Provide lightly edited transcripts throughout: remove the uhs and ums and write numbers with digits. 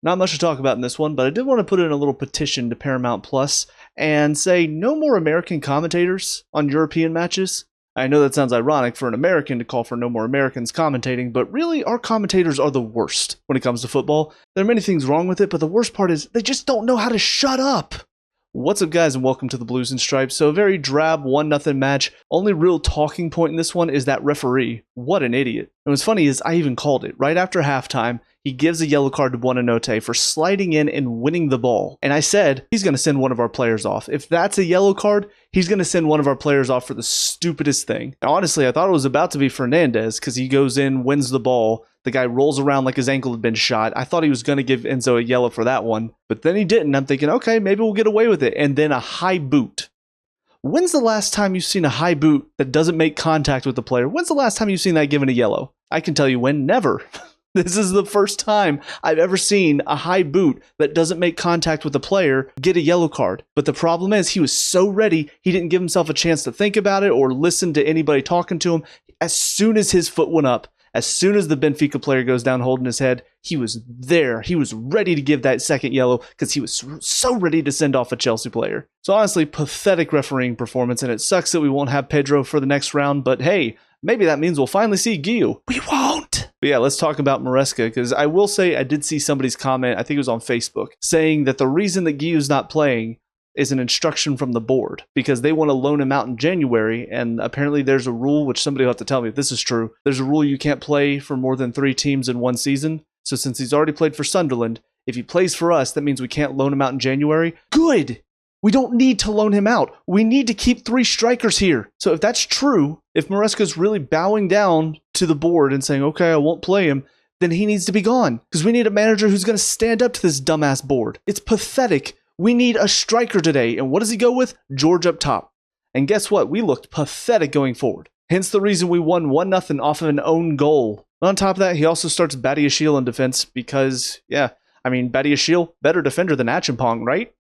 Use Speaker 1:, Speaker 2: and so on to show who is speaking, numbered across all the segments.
Speaker 1: Not much to talk about in this one, but I did want to put in a little petition to Paramount Plus and say no more American commentators on European matches. I know that sounds ironic for an American to call for no more Americans commentating, but really our commentators are the worst when it comes to football. There are many things wrong with it, but the worst part is they just don't know how to shut up. What's up, guys, and welcome to the Blues and Stripes. So a very drab 1-0 match. Only real talking point in this one is that referee. What an idiot. And what's funny is I even called it. Right after halftime, he gives a yellow card to Buonanotte for sliding in and winning the ball. And I said, he's going to send one of our players off. If that's a yellow card, he's going to send one of our players off for the stupidest thing. Now, honestly, I thought it was about to be Fernandez because he goes in, wins the ball. The guy rolls around like his ankle had been shot. I thought he was going to give Enzo a yellow for that one, but then he didn't. I'm thinking, okay, maybe we'll get away with it. And then a high boot. When's the last time you've seen a high boot that doesn't make contact with the player? When's the last time you've seen that given a yellow? I can tell you when. Never. This is the first time I've ever seen a high boot that doesn't make contact with the player get a yellow card. But the problem is he was so ready, he didn't give himself a chance to think about it or listen to anybody talking to him. As soon as his foot went up, as soon as the Benfica player goes down holding his head, he was there. He was ready to give that second yellow because he was so ready to send off a Chelsea player. So honestly, pathetic refereeing performance, and it sucks that we won't have Pedro for the next round, but hey, maybe that means we'll finally see Guiu. We won't! But yeah, let's talk about Maresca, because I will say I did see somebody's comment, I think it was on Facebook, saying that the reason that Guiu's not playing is an instruction from the board because they want to loan him out in January, and apparently there's a rule, which somebody will have to tell me if this is true. There's a rule you can't play for more than 3 teams in one season. So since he's already played for Sunderland, if he plays for us, that means we can't loan him out in January. Good! We don't need to loan him out. We need to keep 3 strikers here. So if that's true, if Maresca's really bowing down to the board and saying, okay, I won't play him, then he needs to be gone because we need a manager who's going to stand up to this dumbass board. It's pathetic. We need a striker today. And what does he go with? George up top. And guess what? We looked pathetic going forward. Hence the reason we won 1-0 off of an own goal. On top of that, he also starts Badiashile in defense because, yeah, I mean, Badiashile, better defender than Achimpong, right?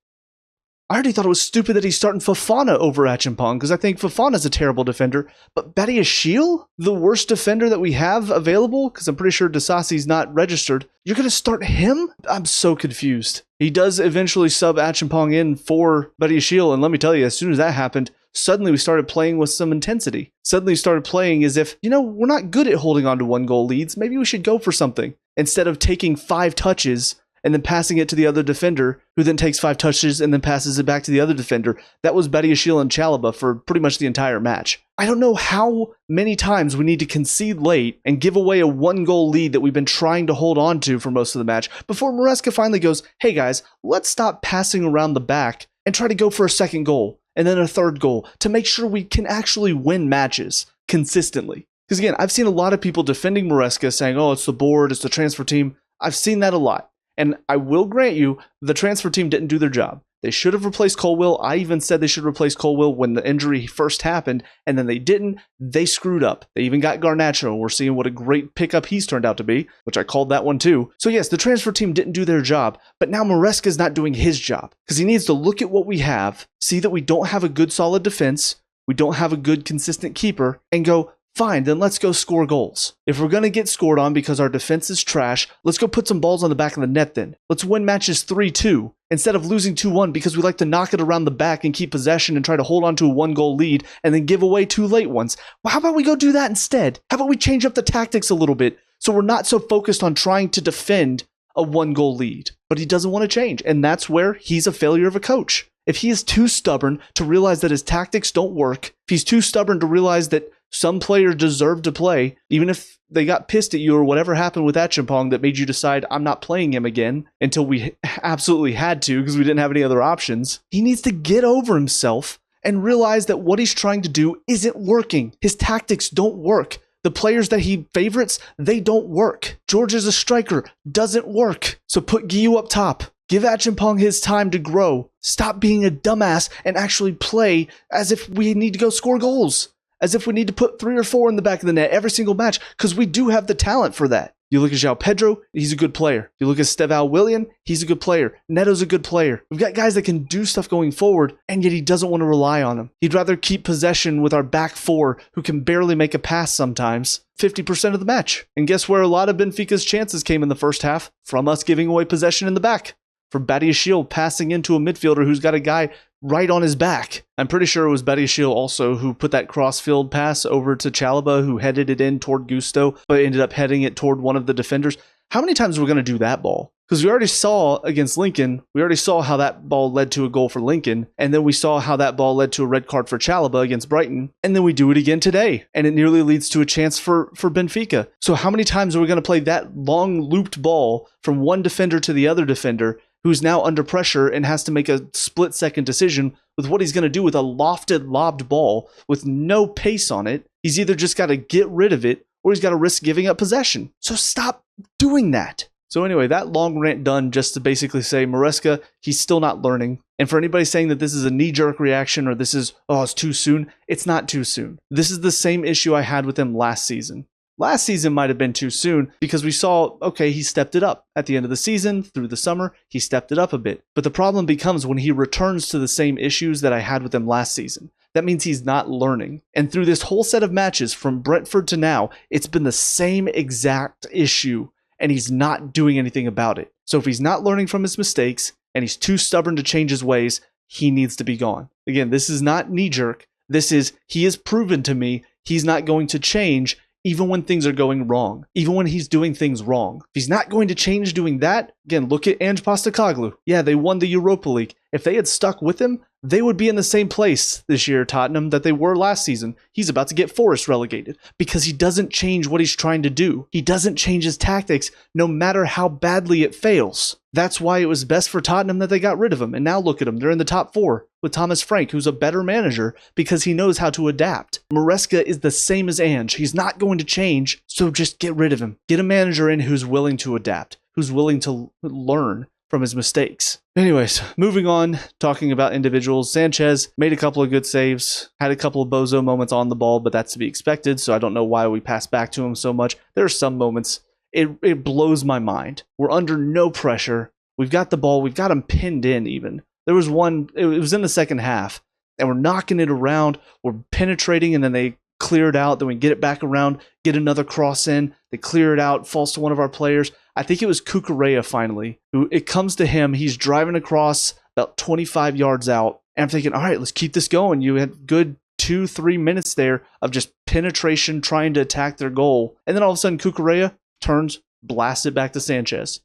Speaker 1: I already thought it was stupid that he's starting Fofana over Achimpong because I think Fofana's a terrible defender. But Badiashile, the worst defender that we have available, because I'm pretty sure Disasi's not registered, you're going to start him? I'm so confused. He does eventually sub Achimpong in for Badiashile, and let me tell you, as soon as that happened, suddenly we started playing with some intensity. Suddenly we started playing as if, you know, we're not good at holding on to 1-goal leads. Maybe we should go for something. Instead of taking 5 touches and then passing it to the other defender, who then takes 5 touches and then passes it back to the other defender. That was Badiashile and Chalobah for pretty much the entire match. I don't know how many times we need to concede late and give away a 1-goal lead that we've been trying to hold on to for most of the match before Maresca finally goes, hey guys, let's stop passing around the back and try to go for a second goal and then a 3rd goal to make sure we can actually win matches consistently. Because again, I've seen a lot of people defending Maresca saying, oh, it's the board, it's the transfer team. I've seen that a lot. And I will grant you, the transfer team didn't do their job. They should have replaced Colwill. I even said they should replace Colwill when the injury first happened, and then they didn't. They screwed up. They even got Garnacho, and we're seeing what a great pickup he's turned out to be, which I called that one too. So yes, the transfer team didn't do their job, but now Maresca's not doing his job, because he needs to look at what we have, see that we don't have a good solid defense, we don't have a good consistent keeper, and go, fine, then let's go score goals. If we're going to get scored on because our defense is trash, let's go put some balls on the back of the net then. Let's win matches 3-2 instead of losing 2-1 because we like to knock it around the back and keep possession and try to hold on to a 1-goal lead and then give away 2 late ones. Well, how about we go do that instead? How about we change up the tactics a little bit so we're not so focused on trying to defend a 1-goal lead? But he doesn't want to change, and that's where he's a failure of a coach. If he is too stubborn to realize that his tactics don't work, if he's too stubborn to realize that some players deserve to play, even if they got pissed at you or whatever happened with Achimpong that made you decide I'm not playing him again until we absolutely had to because we didn't have any other options. He needs to get over himself and realize that what he's trying to do isn't working. His tactics don't work. The players that he favorites, they don't work. George as a striker doesn't work. So put Guiu up top. Give Achimpong his time to grow. Stop being a dumbass and actually play as if we need to go score goals. As if we need to put 3 or 4 in the back of the net every single match, because we do have the talent for that. You look at João Pedro, he's a good player. You look at Estevão Willian, he's a good player. Neto's a good player. We've got guys that can do stuff going forward, and yet he doesn't want to rely on them. He'd rather keep possession with our back four, who can barely make a pass sometimes, 50% of the match. And guess where a lot of Benfica's chances came in the first half? From us giving away possession in the back. From Badiashile passing into a midfielder who's got a guy right on his back. I'm pretty sure it was Badiashile also who put that crossfield pass over to Chalobah, who headed it in toward Gusto, but ended up heading it toward one of the defenders. How many times are we going to do that ball? Because we already saw against Lincoln, we already saw how that ball led to a goal for Lincoln, and then we saw how that ball led to a red card for Chalobah against Brighton, and then we do it again today, and it nearly leads to a chance for Benfica. So how many times are we going to play that long looped ball from one defender to the other defender, who's now under pressure and has to make a split-second decision with what he's going to do with a lofted, lobbed ball with no pace on it? He's either just got to get rid of it, or he's got to risk giving up possession. So stop doing that. So anyway, that long rant done just to basically say, Maresca, he's still not learning. And for anybody saying that this is a knee-jerk reaction or this is, oh, it's too soon, it's not too soon. This is the same issue I had with him last season. Last season might have been too soon because we saw, okay, he stepped it up. At the end of the season, through the summer, he stepped it up a bit. But the problem becomes when he returns to the same issues that I had with him last season. That means he's not learning. And through this whole set of matches, from Brentford to now, it's been the same exact issue, and he's not doing anything about it. So if he's not learning from his mistakes, and he's too stubborn to change his ways, he needs to be gone. Again, this is not knee-jerk. This is, he has proven to me he's not going to change even when things are going wrong, even when he's doing things wrong. If he's not going to change doing that, again, look at Ange Postecoglou. Yeah, they won the Europa League. If they had stuck with him, they would be in the same place this year, Tottenham, that they were last season. He's about to get Forest relegated because he doesn't change what he's trying to do. He doesn't change his tactics no matter how badly it fails. That's why it was best for Tottenham that they got rid of him. And now look at him. They're in the top four with Thomas Frank, who's a better manager because he knows how to adapt. Maresca is the same as Ange. He's not going to change, so just get rid of him. Get a manager in who's willing to adapt, who's willing to learn from his mistakes. Anyways, moving on, talking about individuals. Sanchez made a couple of good saves, had a couple of bozo moments on the ball, but that's to be expected, so I don't know why we pass back to him so much. There are some moments, it blows my mind. We're under no pressure. We've got the ball, we've got him pinned in even. There was one, it was in the second half, and we're knocking it around, we're penetrating, and then they clear it out, then we get it back around, get another cross in, they clear it out, falls to one of our players. I think it was Cucurella finally, who it comes to him, he's driving across about 25 yards out, and I'm thinking, all right, let's keep this going. You had good 2-3 minutes there of just penetration, trying to attack their goal, and then all of a sudden Cucurella turns, blasts it back to Sanchez.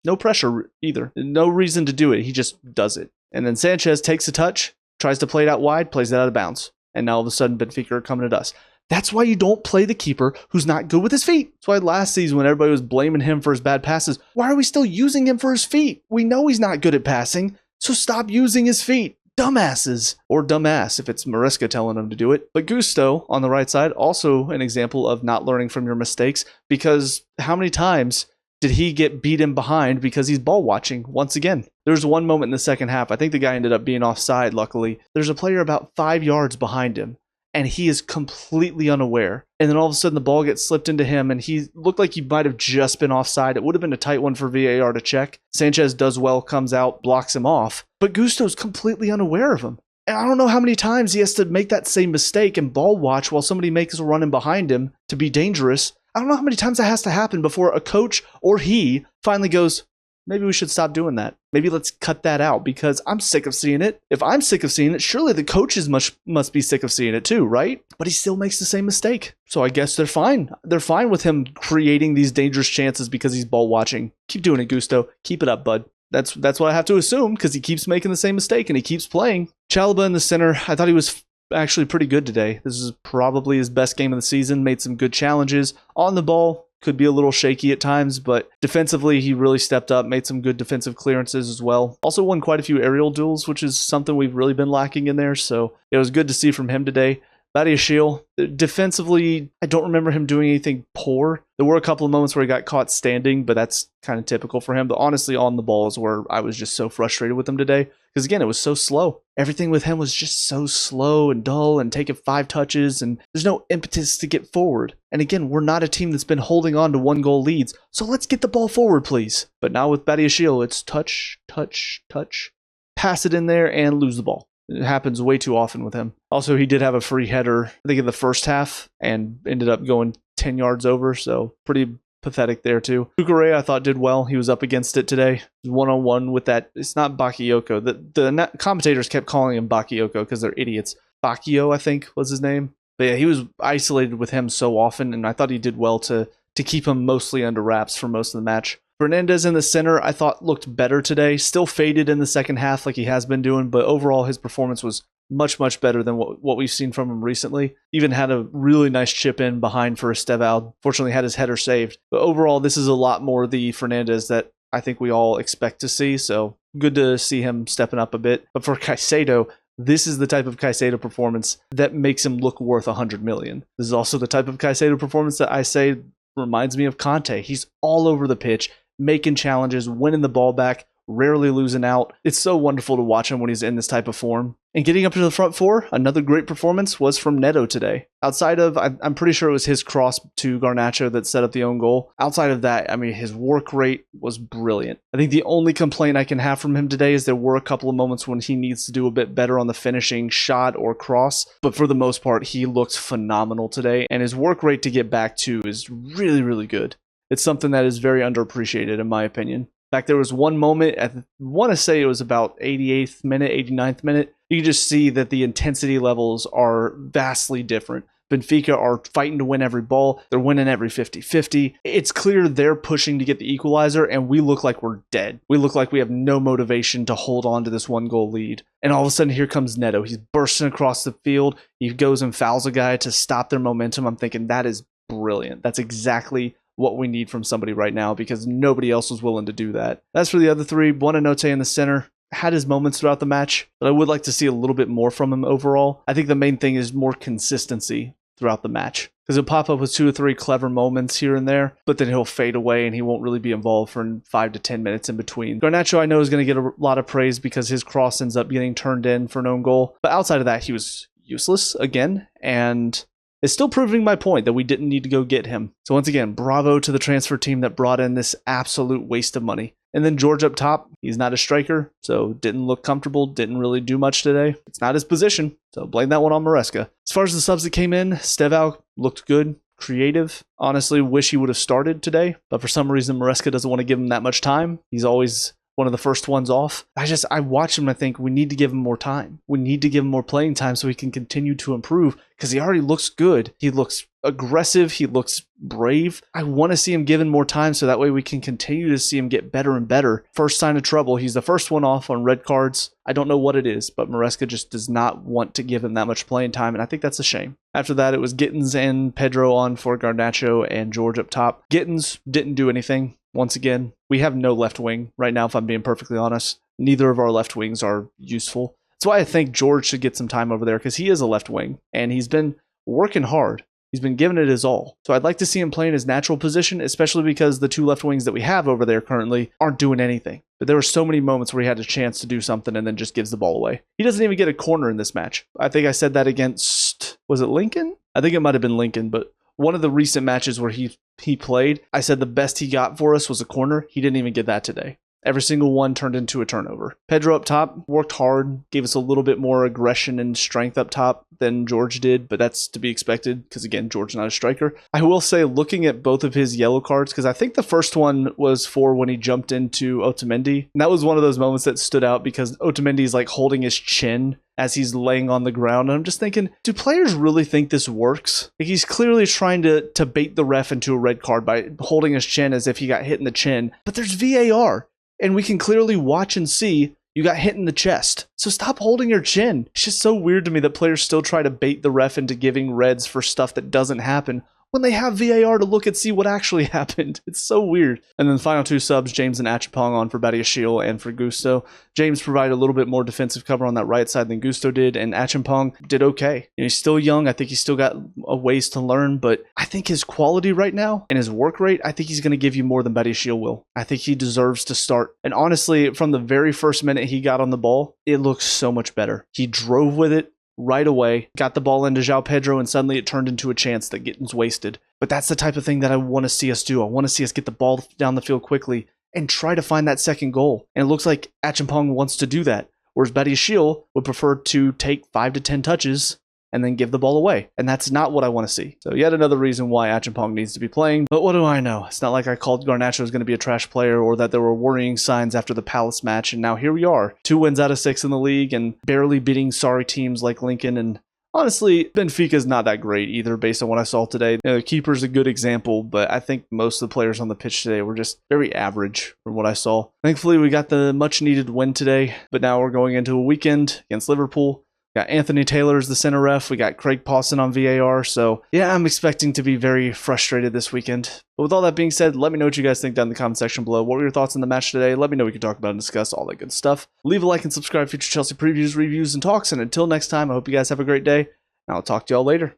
Speaker 1: No pressure either, no reason to do it, he just does it. And then Sanchez takes a touch, tries to play it out wide, plays it out of bounds. And now all of a sudden Benfica are coming at us. That's why you don't play the keeper who's not good with his feet. That's why last season when everybody was blaming him for his bad passes, why are we still using him for his feet? We know he's not good at passing, so stop using his feet. Dumbasses. Or dumbass if it's Maresca telling him to do it. But Gusto on the right side, also an example of not learning from your mistakes, because how many times did he get beaten behind because he's ball watching once again? There's one moment in the second half, I think the guy ended up being offside, luckily. There's a player about 5 yards behind him, and he is completely unaware. And then all of a sudden the ball gets slipped into him, and he looked like he might have just been offside. It would have been a tight one for VAR to check. Sanchez does well, comes out, blocks him off. But Gusto's completely unaware of him. And I don't know how many times he has to make that same mistake and ball watch while somebody makes a run in behind him to be dangerous. I don't know how many times that has to happen before a coach or he finally goes, maybe we should stop doing that. Maybe let's cut that out because I'm sick of seeing it. If I'm sick of seeing it, surely the coaches must be sick of seeing it too, right? But he still makes the same mistake. So I guess they're fine. They're fine with him creating these dangerous chances because he's ball watching. Keep doing it, Gusto. Keep it up, bud. That's what I have to assume because he keeps making the same mistake and he keeps playing. Chalobah in the center, I thought he was actually pretty good today. This is probably his best game of the season. Made some good challenges. On the ball, could be a little shaky at times, but defensively, he really stepped up, made some good defensive clearances as well. Also won quite a few aerial duels, which is something we've really been lacking in there, so it was good to see from him today. Badiashile, defensively, I don't remember him doing anything poor. There were a couple of moments where he got caught standing, but that's kind of typical for him. But honestly, on the ball is where I was just so frustrated with him today. Because again, it was so slow. Everything with him was just so slow and dull and taking 5 touches, and there's no impetus to get forward. And again, we're not a team that's been holding on to 1-goal leads, so let's get the ball forward, please. But now with Badiashile, it's touch, touch, touch, pass it in there, and lose the ball. It happens way too often with him. Also, he did have a free header, I think, in the first half, and ended up going 10 yards over, so pretty pathetic there too. Cucurella, I thought, did well. He was up against it today. One-on-one with that. It's not Bakayoko. The commentators kept calling him Bakayoko because they're idiots. Bakio, I think, was his name. But yeah, he was isolated with him so often, and I thought he did well to keep him mostly under wraps for most of the match. Fernandez in the center, I thought, looked better today. Still faded in the second half like he has been doing, but overall his performance was much, much better than what we've seen from him recently. Even had a really nice chip in behind for Estevao. Fortunately had his header saved. But overall, this is a lot more the Fernandez that I think we all expect to see, so good to see him stepping up a bit. But for Caicedo, this is the type of Caicedo performance that makes him look worth 100 million. This is also the type of Caicedo performance that I say reminds me of Conte. He's all over the pitch, making challenges, winning the ball back, rarely losing out. It's so wonderful to watch him when he's in this type of form. And getting up to the front four, another great performance was from Neto today. Outside of, I'm pretty sure it was his cross to Garnacho that set up the own goal. Outside of that, I mean, his work rate was brilliant. I think the only complaint I can have from him today is there were a couple of moments when he needs to do a bit better on the finishing shot or cross. But for the most part, he looks phenomenal today. And his work rate to get back to is really, really good. It's something that is very underappreciated, in my opinion. In fact, there was one moment, I want to say it was about 88th minute, 89th minute. You can just see that the intensity levels are vastly different. Benfica are fighting to win every ball. They're winning every 50-50. It's clear they're pushing to get the equalizer, and we look like we're dead. We look like we have no motivation to hold on to this 1-goal lead. And all of a sudden, here comes Neto. He's bursting across the field. He goes and fouls a guy to stop their momentum. I'm thinking that is brilliant. That's exactly what we need from somebody right now, because nobody else was willing to do that. As for the other three, Buonanotte in the center had his moments throughout the match, but I would like to see a little bit more from him overall. I think the main thing is more consistency throughout the match, because he'll pop up with 2 or 3 clever moments here and there, but then he'll fade away and he won't really be involved for 5 to 10 minutes in between. Garnacho, I know, is going to get a lot of praise because his cross ends up getting turned in for an own goal, but outside of that, he was useless again, and it's still proving my point that we didn't need to go get him. So once again, bravo to the transfer team that brought in this absolute waste of money. And then George up top, he's not a striker, so didn't look comfortable, didn't really do much today. It's not his position, so blame that one on Maresca. As far as the subs that came in, Estevao looked good, creative. Honestly, wish he would have started today, but for some reason Maresca doesn't want to give him that much time. He's always one of the first ones off. I watch him and I think we need to give him more time. We need to give him more playing time so he can continue to improve, because he already looks good. He looks aggressive. He looks brave. I want to see him given more time so that way we can continue to see him get better and better. First sign of trouble. He's the first one off on red cards. I don't know what it is, but Maresca just does not want to give him that much playing time, and I think that's a shame. After that, it was Gittins and Pedro on for Garnacho and George up top. Gittins didn't do anything. Once again, we have no left wing right now, if I'm being perfectly honest. Neither of our left wings are useful. That's why I think George should get some time over there, because he is a left wing, and he's been working hard. He's been giving it his all. So I'd like to see him play in his natural position, especially because the 2 left wings that we have over there currently aren't doing anything. But there were so many moments where he had a chance to do something and then just gives the ball away. He doesn't even get a corner in this match. I think I said that against, was it Lincoln? I think it might have been Lincoln, but one of the recent matches where he played, I said the best he got for us was a corner. He didn't even get that today. Every single one turned into a turnover. Pedro up top worked hard, gave us a little bit more aggression and strength up top than George did, but that's to be expected because, again, George's not a striker. I will say, looking at both of his yellow cards, because I think the first one was for when he jumped into Otamendi, and that was one of those moments that stood out because Otamendi's like holding his chin as he's laying on the ground. And I'm just thinking, do players really think this works? Like, he's clearly trying to bait the ref into a red card by holding his chin as if he got hit in the chin, but there's VAR. And we can clearly watch and see you got hit in the chest. So stop holding your chin. It's just so weird to me that players still try to bait the ref into giving reds for stuff that doesn't happen when they have VAR to look and see what actually happened. It's so weird. And then the final 2 subs, James and Achapong on for Badiashile and for Gusto. James provided a little bit more defensive cover on that right side than Gusto did, and Achapong did okay. He's still young. I think he's still got a ways to learn, but I think his quality right now and his work rate, I think he's going to give you more than Badiashile will. I think he deserves to start. And honestly, from the very first minute he got on the ball, it looks so much better. He drove with it right away, got the ball into João Pedro, and suddenly it turned into a chance that gets wasted. But that's the type of thing that I want to see us do. I want to see us get the ball down the field quickly and try to find that second goal. And it looks like Achapong wants to do that, whereas Badiashile would prefer to take 5 to 10 touches and then give the ball away. And that's not what I want to see. So yet another reason why Achapong needs to be playing. But what do I know? It's not like I called Garnacho was going to be a trash player or that there were worrying signs after the Palace match. And now here we are, 2 wins out of 6 in the league and barely beating sorry teams like Lincoln. And honestly, Benfica's not that great either based on what I saw today. The keeper's a good example, but I think most of the players on the pitch today were just very average from what I saw. Thankfully, we got the much needed win today, but now we're going into a weekend against Liverpool. Got Anthony Taylor as the center ref. We got Craig Pawson on VAR. So yeah, I'm expecting to be very frustrated this weekend. But with all that being said, let me know what you guys think down in the comment section below. What were your thoughts on the match today? Let me know. We can talk about and discuss all that good stuff. Leave a like and subscribe for future Chelsea previews, reviews, and talks. And until next time, I hope you guys have a great day. And I'll talk to y'all later.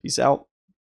Speaker 1: Peace out.